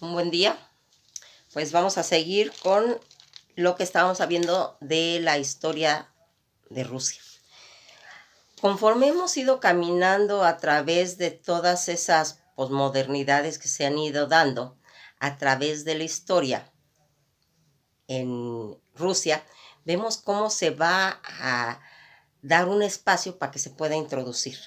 Un buen día. Pues vamos a seguir con lo que estábamos viendo de la historia de Rusia. Conforme hemos ido caminando a través de todas esas posmodernidades que se han ido dando a través de la historia en Rusia, vemos cómo se va a dar un espacio para que se pueda introducir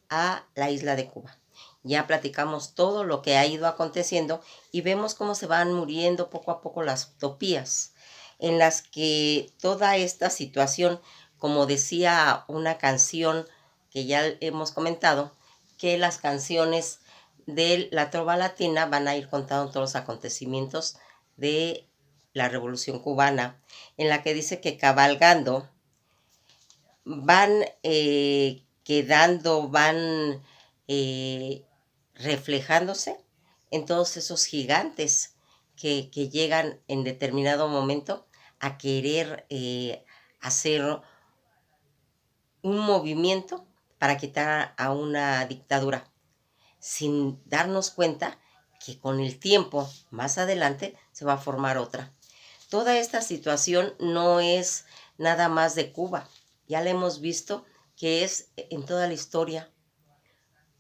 a la isla de Cuba. Ya platicamos todo lo que ha ido aconteciendo y vemos cómo se van muriendo poco a poco las utopías, en las que toda esta situación, como decía una canción que ya hemos comentado, que las canciones de la trova latina van a ir contando todos los acontecimientos de la Revolución Cubana, en la que dice que cabalgando van van reflejándose en todos esos gigantes que llegan en determinado momento a querer hacer un movimiento para quitar a una dictadura, sin darnos cuenta que con el tiempo, más adelante, se va a formar otra. Toda esta situación no es nada más de Cuba, ya la hemos visto que es en toda la historia.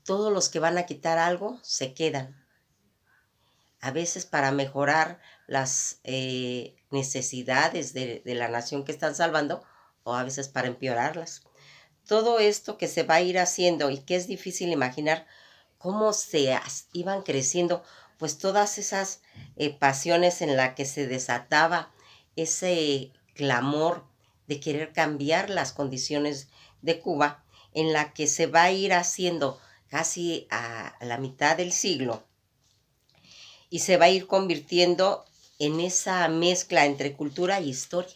Todos los que van a quitar algo se quedan, a veces para mejorar las necesidades de la nación que están salvando, o a veces para empeorarlas. Todo esto que se va a ir haciendo y que es difícil imaginar cómo iban creciendo, pues todas esas pasiones en las que se desataba ese clamor de querer cambiar las condiciones de Cuba, en la que se va a ir haciendo casi a la mitad del siglo y se va a ir convirtiendo en esa mezcla entre cultura y historia.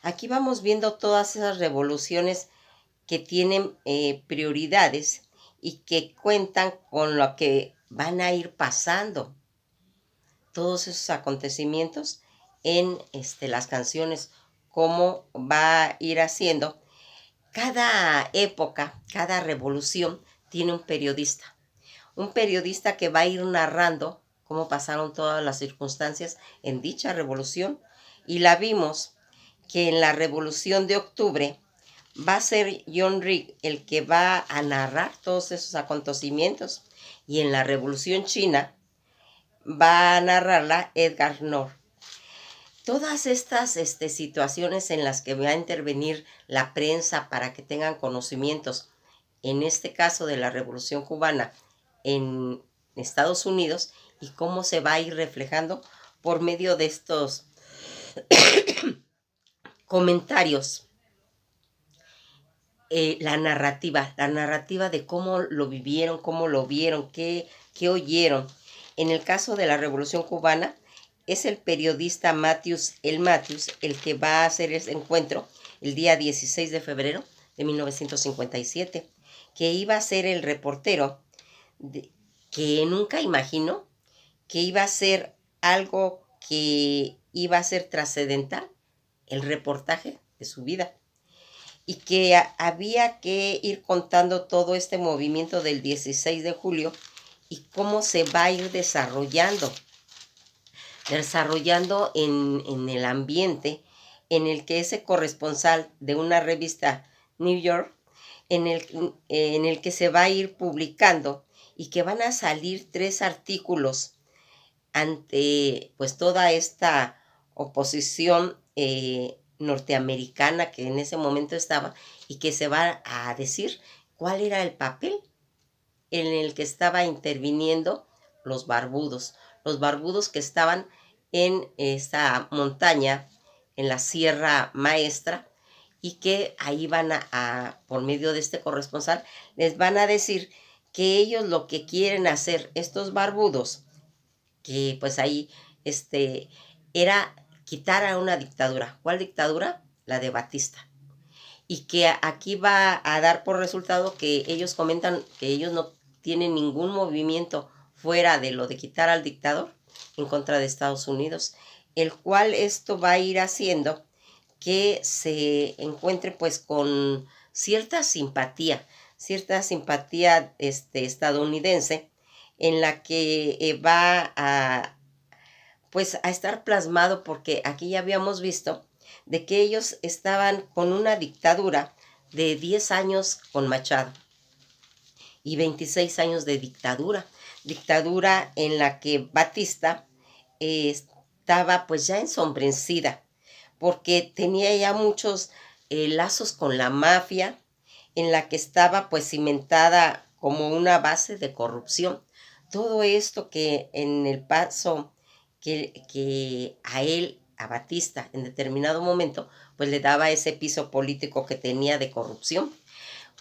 Aquí vamos viendo todas esas revoluciones que tienen prioridades y que cuentan con lo que van a ir pasando todos esos acontecimientos en las canciones, cómo va a ir haciendo. Cada época, cada revolución tiene un periodista que va a ir narrando cómo pasaron todas las circunstancias en dicha revolución, y la vimos que en la Revolución de Octubre va a ser John Rick el que va a narrar todos esos acontecimientos, y en la Revolución China va a narrarla Edgar Nor. Todas estas situaciones en las que va a intervenir la prensa para que tengan conocimientos, en este caso de la Revolución Cubana en Estados Unidos, y cómo se va a ir reflejando por medio de estos comentarios, la narrativa de cómo lo vivieron, cómo lo vieron, qué oyeron. En el caso de la Revolución Cubana, es el periodista Matthews el que va a hacer ese encuentro el día 16 de febrero de 1957, que iba a ser el reportero que nunca imaginó que iba a ser algo que iba a ser trascendental, el reportaje de su vida, y que había que ir contando todo este movimiento del 16 de julio y cómo se va a ir desarrollando en el ambiente en el que ese corresponsal de una revista New York, en el que se va a ir publicando, y que van a salir 3 artículos ante pues toda esta oposición norteamericana que en ese momento estaba, y que se va a decir cuál era el papel en el que estaba interviniendo los barbudos que estaban en esa montaña, en la Sierra Maestra, y que ahí por medio de este corresponsal, les van a decir que ellos lo que quieren hacer, estos barbudos, que pues ahí era quitar a una dictadura. ¿Cuál dictadura? La de Batista. Y que aquí va a dar por resultado que ellos comentan que ellos no tienen ningún movimiento fuera de lo de quitar al dictador en contra de Estados Unidos, el cual esto va a ir haciendo que se encuentre pues con cierta simpatía estadounidense, en la que va a, pues, a estar plasmado, porque aquí ya habíamos visto de que ellos estaban con una dictadura de 10 años con Machado y 26 años de dictadura, dictadura en la que Batista estaba pues ya ensombrecida, porque tenía ya muchos lazos con la mafia, en la que estaba pues cimentada como una base de corrupción. Todo esto que en el paso que a él, a Batista, en determinado momento, pues le daba ese piso político que tenía de corrupción.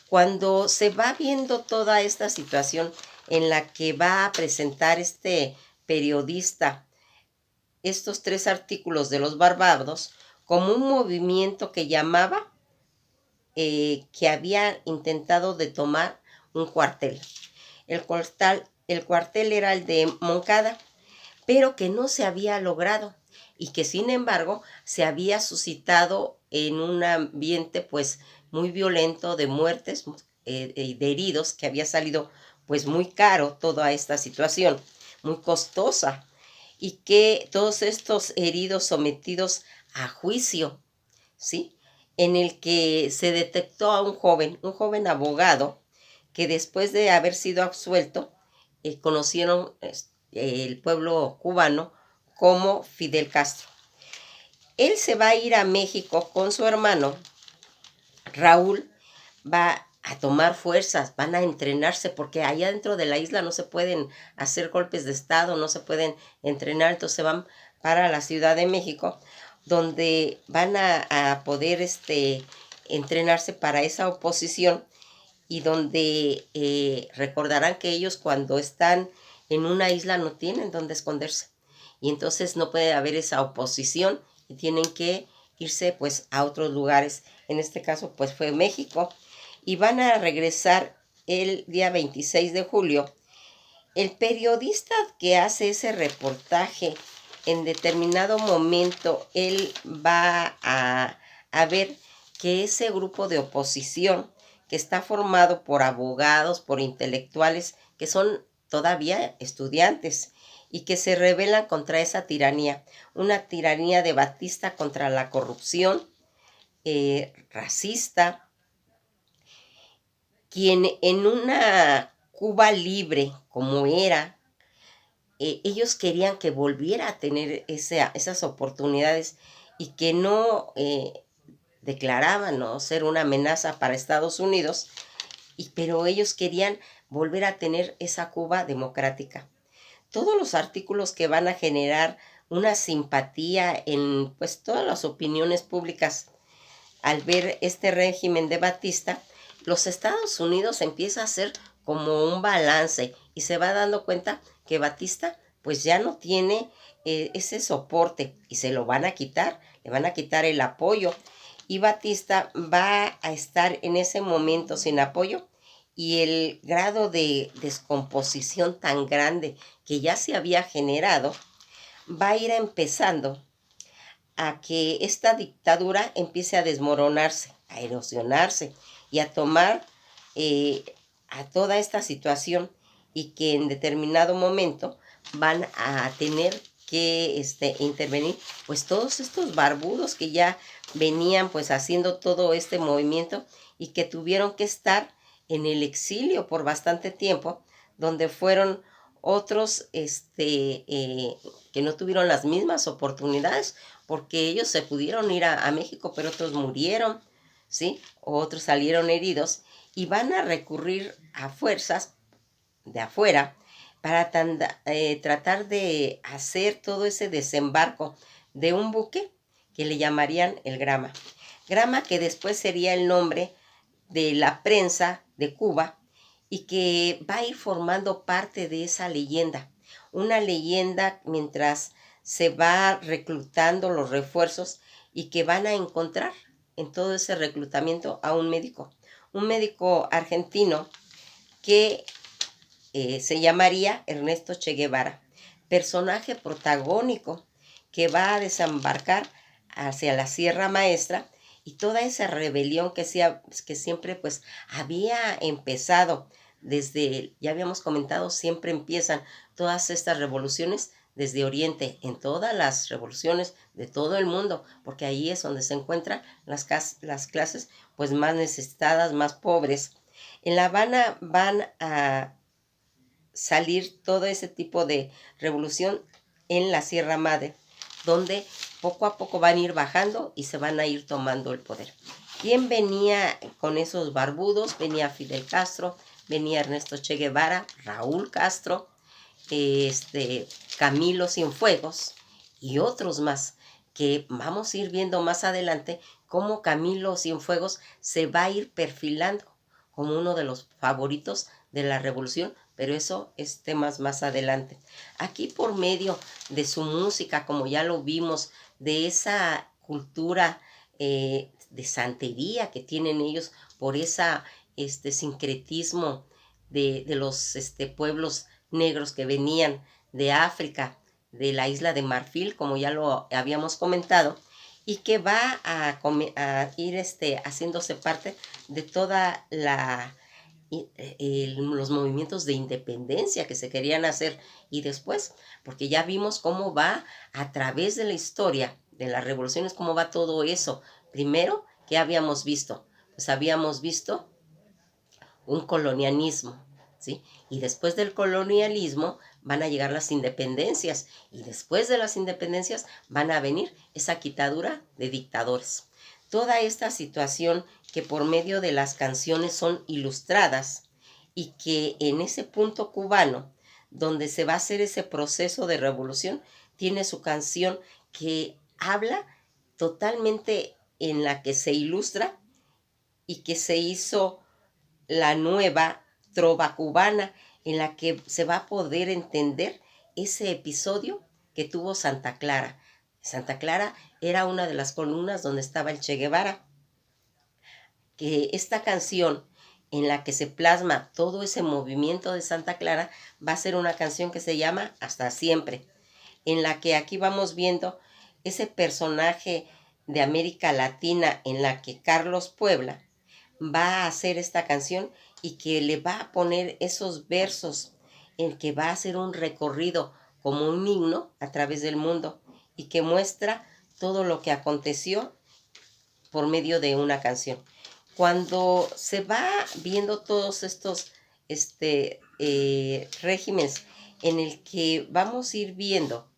Cuando se va viendo toda esta situación en la que va a presentar este periodista estos 3 artículos de los Barbados como un movimiento que llamaba que había intentado de tomar un cuartel. El cuartel era el de Moncada, pero que no se había logrado y que sin embargo se había suscitado en un ambiente pues muy violento de muertes, de heridos, que había salido pues muy caro toda esta situación, muy costosa, y que todos estos heridos sometidos a juicio, ¿sí? En el que se detectó a un joven abogado, que después de haber sido absuelto, conocieron el pueblo cubano como Fidel Castro. Él se va a ir a México con su hermano. Raúl va a tomar fuerzas, van a entrenarse, porque allá dentro de la isla no se pueden hacer golpes de estado, no se pueden entrenar, entonces van para la Ciudad de México, donde van a poder entrenarse para esa oposición, y donde recordarán que ellos cuando están en una isla no tienen donde esconderse, y entonces no puede haber esa oposición y tienen que irse pues a otros lugares. En este caso pues fue México, y van a regresar el día 26 de julio. El periodista que hace ese reportaje, en determinado momento él va a ver que ese grupo de oposición, que está formado por abogados, por intelectuales, que son todavía estudiantes y que se rebelan contra esa tiranía, una tiranía de Batista contra la corrupción racista, quien en una Cuba libre como era, ellos querían que volviera a tener esas oportunidades, y que no declaraban, ¿no?, ser una amenaza para Estados Unidos, pero ellos querían volver a tener esa Cuba democrática. Todos los artículos que van a generar una simpatía en pues todas las opiniones públicas al ver este régimen de Batista, los Estados Unidos empieza a hacer como un balance y se va dando cuenta que Batista pues ya no tiene ese soporte, y se lo van a quitar, le van a quitar el apoyo, y Batista va a estar en ese momento sin apoyo, y el grado de descomposición tan grande que ya se había generado va a ir empezando a que esta dictadura empiece a desmoronarse, a erosionarse y a tomar eh, a toda esta situación, y que en determinado momento van a tener que intervenir pues todos estos barbudos que ya venían pues haciendo todo este movimiento, y que tuvieron que estar en el exilio por bastante tiempo, donde fueron otros que no tuvieron las mismas oportunidades, porque ellos se pudieron ir a México, pero otros murieron, ¿sí? Otros salieron heridos, y van a recurrir a fuerzas de afuera para tratar de hacer todo ese desembarco de un buque que le llamarían el Grama. Grama, que después sería el nombre de la prensa de Cuba, y que va a ir formando parte de esa leyenda. Una leyenda mientras se va reclutando los refuerzos, y que van a encontrar en todo ese reclutamiento a un médico argentino que se llamaría Ernesto Che Guevara, personaje protagónico que va a desembarcar hacia la Sierra Maestra, y toda esa rebelión que siempre pues había empezado ya habíamos comentado, siempre empiezan todas estas revoluciones desde Oriente, en todas las revoluciones de todo el mundo, porque ahí es donde se encuentran las clases pues más necesitadas, más pobres. En La Habana van a salir todo ese tipo de revolución en la Sierra Madre, donde poco a poco van a ir bajando y se van a ir tomando el poder. ¿Quién venía con esos barbudos? Venía Fidel Castro, venía Ernesto Che Guevara, Raúl Castro, Camilo Cienfuegos y otros más, que vamos a ir viendo más adelante cómo Camilo Cienfuegos se va a ir perfilando como uno de los favoritos de la revolución, pero eso es temas más adelante. Aquí por medio de su música, como ya lo vimos, de esa cultura de santería que tienen ellos, por esa sincretismo de los pueblos negros que venían de África, de la isla de Marfil, como ya lo habíamos comentado, y que va a ir haciéndose parte de toda los movimientos de independencia que se querían hacer, y después, porque ya vimos cómo va a través de la historia de las revoluciones, cómo va todo eso. Primero, ¿qué habíamos visto? Pues habíamos visto un colonialismo, ¿sí? Y después del colonialismo van a llegar las independencias, y después de las independencias van a venir esa quitadura de dictadores. Toda esta situación que por medio de las canciones son ilustradas, y que en ese punto cubano, donde se va a hacer ese proceso de revolución, tiene su canción que habla totalmente, en la que se ilustra y que se hizo la nueva trova cubana, en la que se va a poder entender ese episodio que tuvo Santa Clara. Santa Clara era una de las columnas donde estaba el Che Guevara, que esta canción en la que se plasma todo ese movimiento de Santa Clara va a ser una canción que se llama Hasta Siempre, en la que aquí vamos viendo ese personaje de América Latina, en la que Carlos Puebla va a hacer esta canción y que le va a poner esos versos, en que va a hacer un recorrido como un himno a través del mundo, y que muestra todo lo que aconteció por medio de una canción. Cuando se va viendo todos estos regímenes, en el que vamos a ir viendo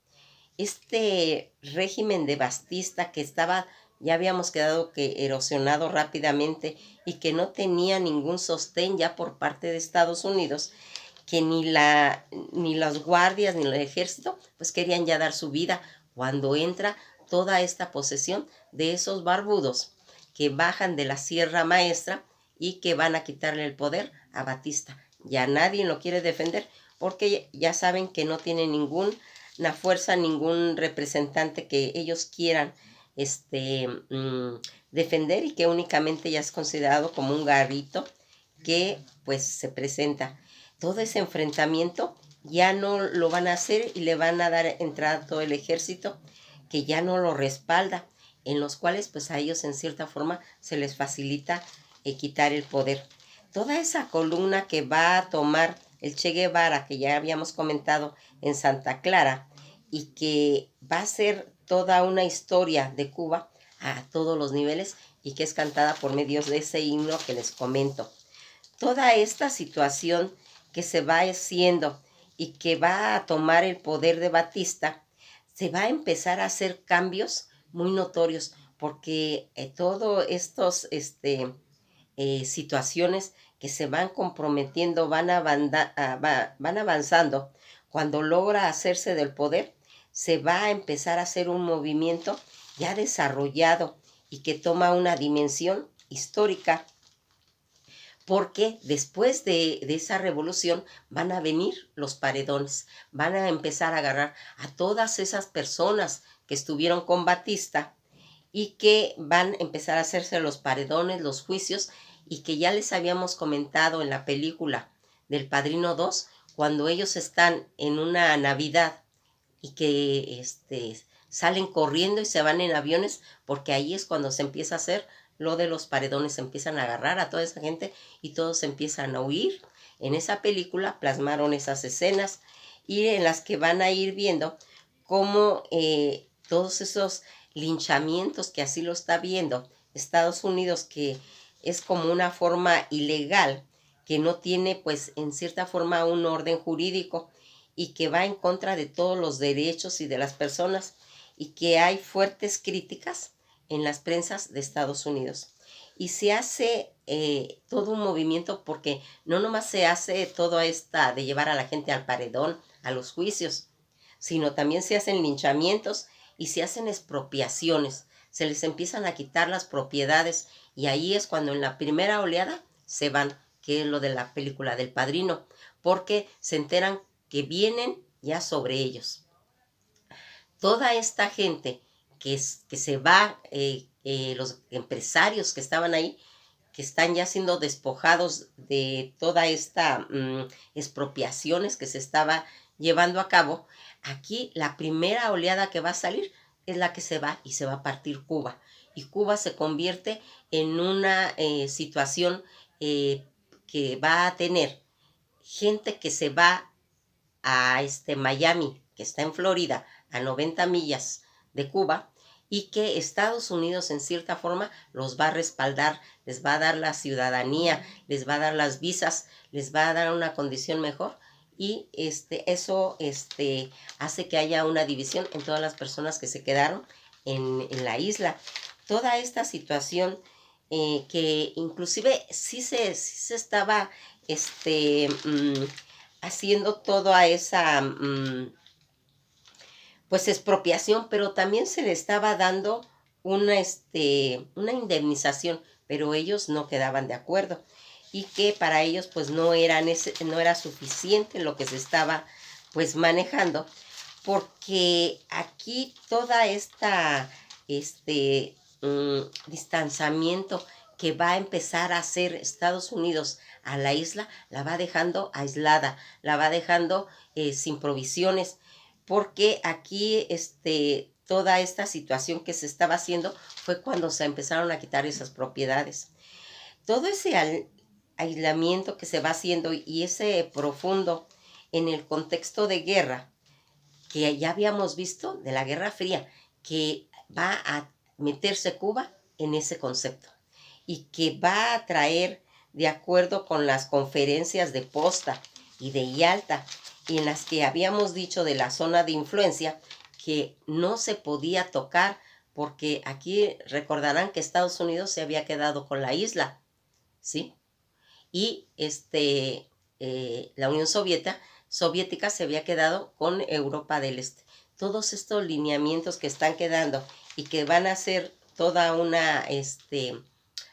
este régimen de Batista, que estaba, ya habíamos quedado que erosionado rápidamente, y que no tenía ningún sostén ya por parte de Estados Unidos, que ni las guardias ni el ejército pues querían ya dar su vida, cuando entra toda esta posesión de esos barbudos que bajan de la Sierra Maestra y que van a quitarle el poder a Batista. Ya nadie lo quiere defender, porque ya saben que no tiene ninguna fuerza, ningún representante que ellos quieran defender, y que únicamente ya es considerado como un garrito que pues se presenta. Todo ese enfrentamiento ya no lo van a hacer, y le van a dar entrada a todo el ejército, que ya no lo respalda, en los cuales pues a ellos en cierta forma se les facilita quitar el poder. Toda esa columna que va a tomar el Che Guevara, que ya habíamos comentado en Santa Clara, y que va a ser toda una historia de Cuba a todos los niveles, y que es cantada por medio de ese himno que les comento. Toda esta situación que se va haciendo y que va a tomar el poder de Batista, se va a empezar a hacer cambios muy notorios, porque todos estos situaciones que se van comprometiendo, van avanzando. Cuando logra hacerse del poder, se va a empezar a hacer un movimiento ya desarrollado, y que toma una dimensión histórica, porque después de esa revolución van a venir los paredones, van a empezar a agarrar a todas esas personas que estuvieron con Batista, y que van a empezar a hacerse los paredones, los juicios, y que ya les habíamos comentado en la película del Padrino 2, cuando ellos están en una Navidad, y que salen corriendo y se van en aviones, porque ahí es cuando se empieza a hacer lo de los paredones, se empiezan a agarrar a toda esa gente y todos empiezan a huir, en esa película plasmaron esas escenas y en las que van a ir viendo cómo todos esos linchamientos que así lo está viendo Estados Unidos, que es como una forma ilegal, que no tiene pues en cierta forma un orden jurídico y que va en contra de todos los derechos y de las personas, y que hay fuertes críticas en las prensas de Estados Unidos. Y se hace todo un movimiento, porque no nomás se hace toda esta de llevar a la gente al paredón, a los juicios, sino también se hacen linchamientos y se hacen expropiaciones. Se les empiezan a quitar las propiedades, y ahí es cuando en la primera oleada se van, que es lo de la película del Padrino, porque se enteran que vienen ya sobre ellos. Toda esta gente que se va, los empresarios que estaban ahí, que están ya siendo despojados de toda esta expropiaciones que se estaba llevando a cabo, aquí la primera oleada que va a salir es la que se va, y se va a partir Cuba. Y Cuba se convierte en una situación que va a tener gente que se va a Miami, que está en Florida, a 90 millas de Cuba, y que Estados Unidos en cierta forma los va a respaldar, les va a dar la ciudadanía, les va a dar las visas, les va a dar una condición mejor, y eso hace que haya una división en todas las personas que se quedaron en la isla. Toda esta situación que inclusive sí se estaba haciendo toda esa pues expropiación, pero también se le estaba dando una indemnización, pero ellos no quedaban de acuerdo, y que para ellos pues no era suficiente lo que se estaba pues manejando, porque aquí toda esta distanciamiento que va a empezar a hacer Estados Unidos a la isla, la va dejando aislada, la va dejando sin provisiones, porque aquí toda esta situación que se estaba haciendo fue cuando se empezaron a quitar esas propiedades. Todo ese aislamiento que se va haciendo y ese profundo en el contexto de guerra que ya habíamos visto, de la Guerra Fría, que va a meterse Cuba en ese concepto, y que va a traer, de acuerdo con las conferencias de Posta y de Yalta, y en las que habíamos dicho de la zona de influencia, que no se podía tocar, porque aquí recordarán que Estados Unidos se había quedado con la isla, ¿sí? Y la Unión Soviética se había quedado con Europa del Este. Todos estos lineamientos que están quedando y que van a ser toda una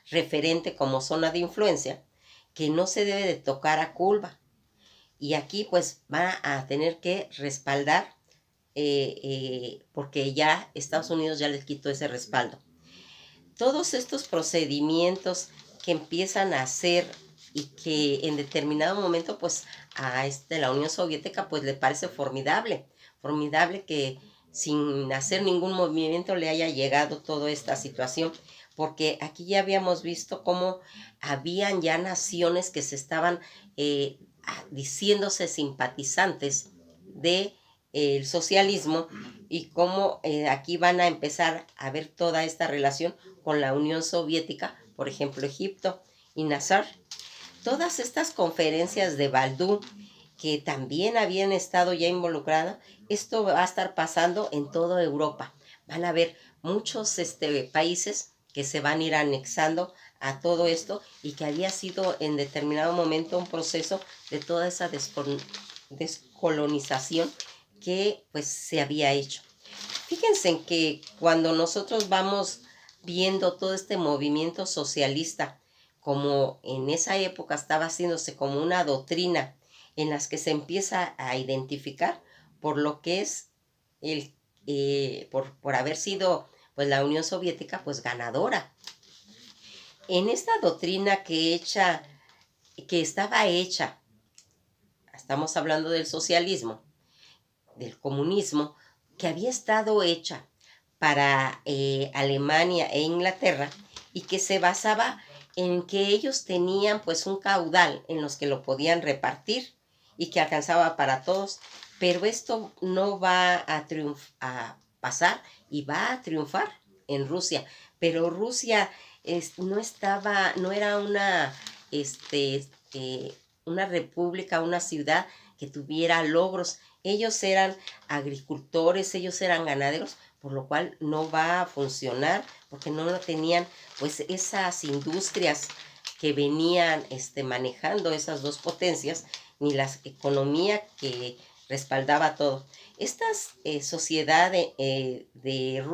referente como zona de influencia, que no se debe de tocar a Cuba. Y aquí pues va a tener que respaldar, porque ya Estados Unidos ya les quitó ese respaldo. Todos estos procedimientos que empiezan a hacer, y que en determinado momento pues a la Unión Soviética pues le parece formidable que sin hacer ningún movimiento le haya llegado toda esta situación, porque aquí ya habíamos visto cómo habían ya naciones que se estaban diciéndose simpatizantes de el socialismo, y cómo aquí van a empezar a ver toda esta relación con la Unión Soviética, por ejemplo Egipto y Nazar. Todas estas conferencias de Baldú, que también habían estado ya involucradas, esto va a estar pasando en toda Europa. Van a haber muchos países que se van a ir anexando a todo esto, y que había sido en determinado momento un proceso de toda esa descolonización que pues se había hecho. Fíjense en que cuando nosotros vamos viendo todo este movimiento socialista, como en esa época estaba haciéndose como una doctrina en las que se empieza a identificar por lo que es por haber sido pues la Unión Soviética pues ganadora. En esta doctrina que estaba hecha, estamos hablando del socialismo, del comunismo, que había estado hecha para Alemania e Inglaterra, y que se basaba en que ellos tenían pues un caudal en los que lo podían repartir y que alcanzaba para todos, pero esto no va a pasar y va a triunfar en Rusia, pero Rusia no estaba, no era este, una república, una ciudad que tuviera logros. Ellos eran agricultores, ellos eran ganaderos, por lo cual no va a funcionar, porque no tenían pues esas industrias que venían manejando esas dos potencias, ni la economía que respaldaba todo. Esta sociedad de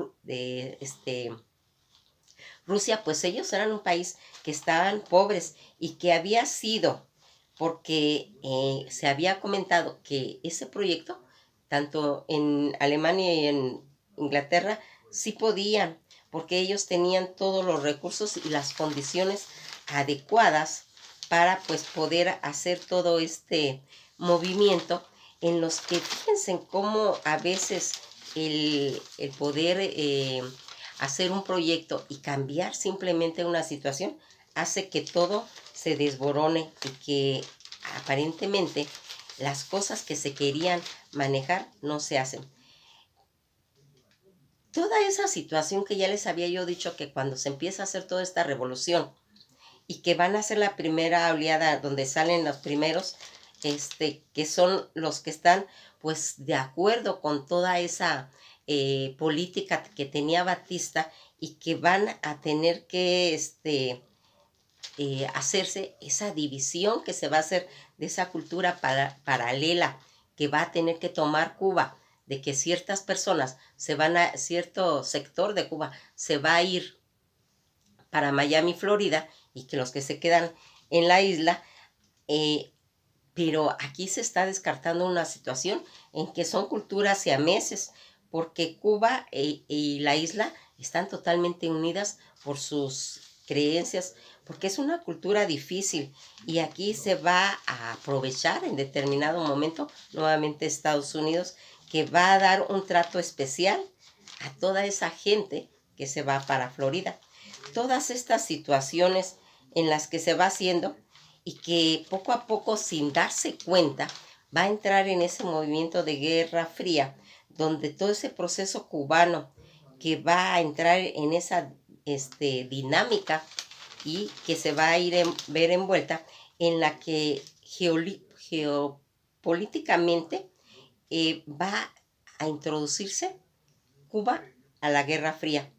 Rusia, pues ellos eran un país que estaban pobres y que había sido, porque se había comentado que ese proyecto, tanto en Alemania y en Inglaterra, sí podían, porque ellos tenían todos los recursos y las condiciones adecuadas para pues poder hacer todo este movimiento en los que fíjense cómo a veces el poder hacer un proyecto y cambiar simplemente una situación hace que todo se desborone y que aparentemente las cosas que se querían manejar no se hacen. Toda esa situación que ya les había yo dicho, que cuando se empieza a hacer toda esta revolución y que van a ser la primera oleada donde salen los primeros, que son los que están pues de acuerdo con toda esa política que tenía Batista, y que van a tener que hacerse esa división que se va a hacer de esa cultura paralela que va a tener que tomar Cuba, de que ciertas personas se van a, cierto sector de Cuba se va a ir para Miami, Florida, y que los que se quedan en la isla, pero aquí se está descartando una situación en que son culturas siameses, porque Cuba y la isla están totalmente unidas por sus creencias, porque es una cultura difícil y aquí se va a aprovechar en determinado momento nuevamente Estados Unidos, que va a dar un trato especial a toda esa gente que se va para Florida. Todas estas situaciones en las que se va haciendo y que poco a poco, sin darse cuenta, va a entrar en ese movimiento de Guerra Fría, donde todo ese proceso cubano que va a entrar en esa dinámica y que se va a ver envuelta en la que geopolíticamente va a introducirse Cuba a la Guerra Fría,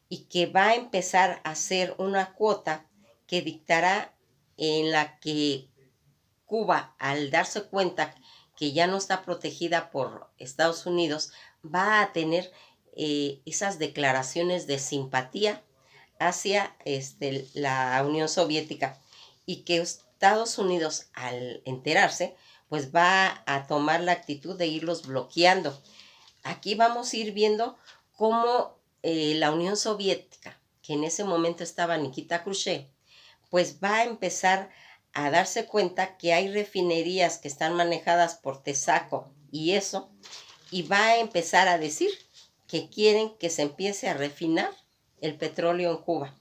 y que va a empezar a ser una cuota que dictará, en la que Cuba, al darse cuenta que ya no está protegida por Estados Unidos, va a tener esas declaraciones de simpatía hacia la Unión Soviética, y que Estados Unidos, al enterarse, pues va a tomar la actitud de irlos bloqueando. Aquí vamos a ir viendo cómo la Unión Soviética, que en ese momento estaba Nikita Khrushchev, pues va a empezar a darse cuenta que hay refinerías que están manejadas por Texaco y eso, y va a empezar a decir que quieren que se empiece a refinar el petróleo en Cuba.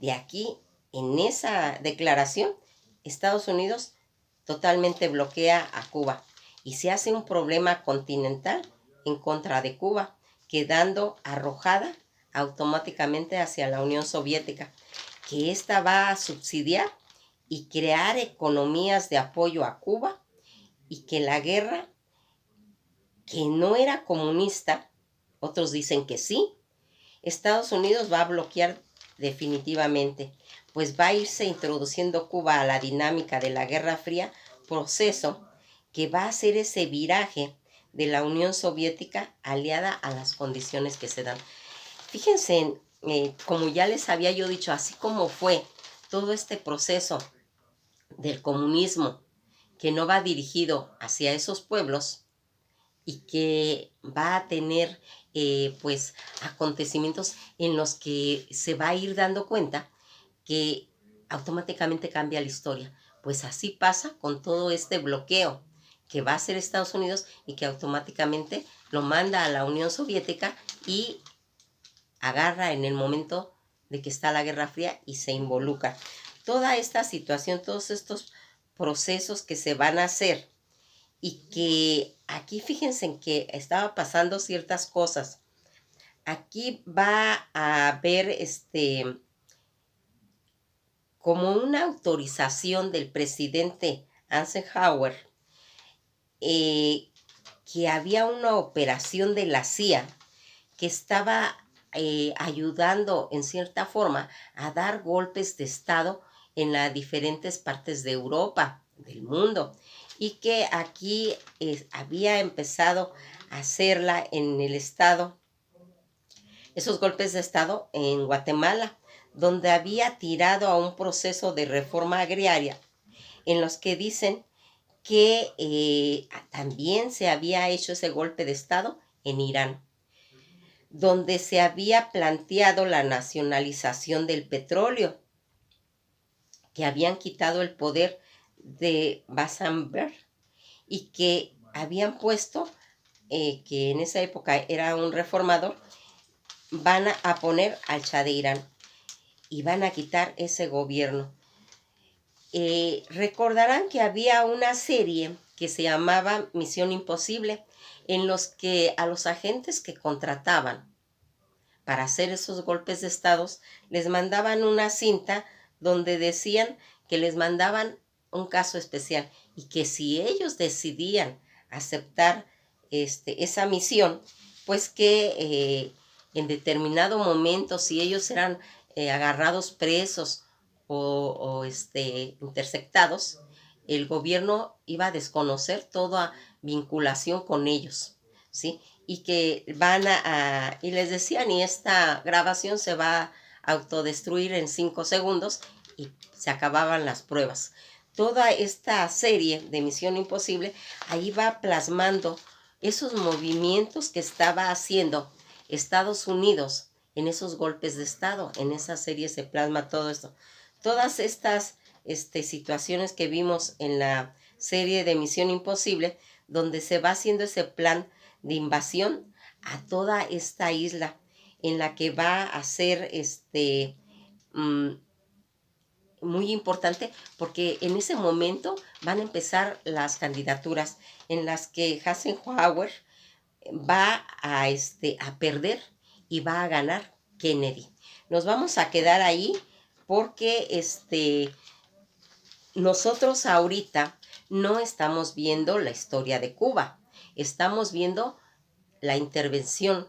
De aquí, en esa declaración, Estados Unidos totalmente bloquea a Cuba y se hace un problema continental en contra de Cuba, quedando arrojada automáticamente hacia la Unión Soviética, que ésta va a subsidiar y crear economías de apoyo a Cuba, y que la guerra, que no era comunista, otros dicen que sí, Estados Unidos va a bloquear definitivamente, pues va a irse introduciendo Cuba a la dinámica de la Guerra Fría, proceso que va a hacer ese viraje de la Unión Soviética aliada a las condiciones que se dan. Fíjense, como ya les había yo dicho, así como fue todo este proceso del comunismo, que no va dirigido hacia esos pueblos y que va a tener pues acontecimientos en los que se va a ir dando cuenta que automáticamente cambia la historia. Pues así pasa con todo este bloqueo que va a hacer Estados Unidos y que automáticamente lo manda a la Unión Soviética, y agarra en el momento de que está la Guerra Fría y se involucra. Toda esta situación, todos estos procesos que se van a hacer y que aquí fíjense en que estaba pasando ciertas cosas. Aquí va a haber como una autorización del presidente Eisenhower, que había una operación de la CIA que estaba ayudando en cierta forma a dar golpes de Estado en las diferentes partes de Europa, del mundo, y que aquí había empezado a hacerla en el Estado, esos golpes de Estado en Guatemala, donde había tirado a un proceso de reforma agraria en los que dicen que también se había hecho ese golpe de Estado en Irán, donde se había planteado la nacionalización del petróleo, que habían quitado el poder de Basamberg y que habían puesto, que en esa época era un reformador, van a poner al Shah de Irán y van a quitar ese gobierno. Recordarán que había una serie que se llamaba Misión Imposible, en los que a los agentes que contrataban para hacer esos golpes de estados les mandaban una cinta donde decían que les mandaban un caso especial y que si ellos decidían aceptar esa misión, pues que en determinado momento, si ellos eran agarrados presos o interceptados, el gobierno iba a desconocer toda vinculación con ellos, ¿sí? Y que y les decían, y esta grabación se va a autodestruir en 5 segundos y se acababan las pruebas. Toda esta serie de Misión Imposible, ahí va plasmando esos movimientos que estaba haciendo Estados Unidos en esos golpes de Estado. En esa serie se plasma todo esto. Todas estas situaciones que vimos en la serie de Misión Imposible, donde se va haciendo ese plan de invasión a toda esta isla, en la que va a ser muy importante, porque en ese momento van a empezar las candidaturas en las que Eisenhower va a perder y va a ganar Kennedy. Nos vamos a quedar ahí porque nosotros ahorita no estamos viendo la historia de Cuba, estamos viendo la intervención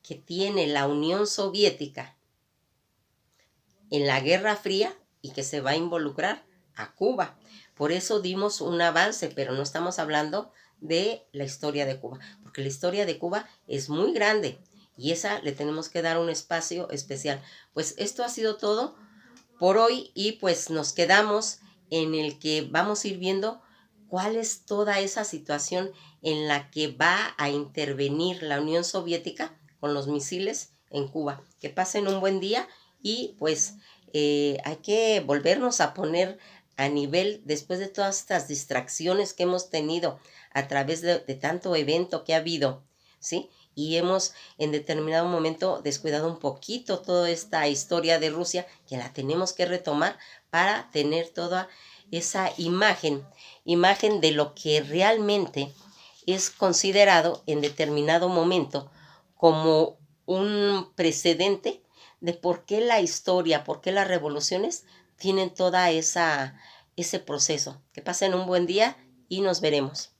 que tiene la Unión Soviética en la Guerra Fría y que se va a involucrar a Cuba. Por eso dimos un avance, pero no estamos hablando de la historia de Cuba, porque la historia de Cuba es muy grande y esa le tenemos que dar un espacio especial. Pues esto ha sido todo por hoy y pues nos quedamos en el que vamos a ir viendo cuál es toda esa situación en la que va a intervenir la Unión Soviética con los misiles en Cuba. Que pasen un buen día y pues hay que volvernos a poner a nivel después de todas estas distracciones que hemos tenido a través de tanto evento que ha habido, ¿sí? Y hemos en determinado momento descuidado un poquito toda esta historia de Rusia, que la tenemos que retomar para tener toda esa imagen de lo que realmente es considerado en determinado momento como un precedente de por qué la historia, por qué las revoluciones tienen toda ese proceso. Que pasen un buen día y nos veremos.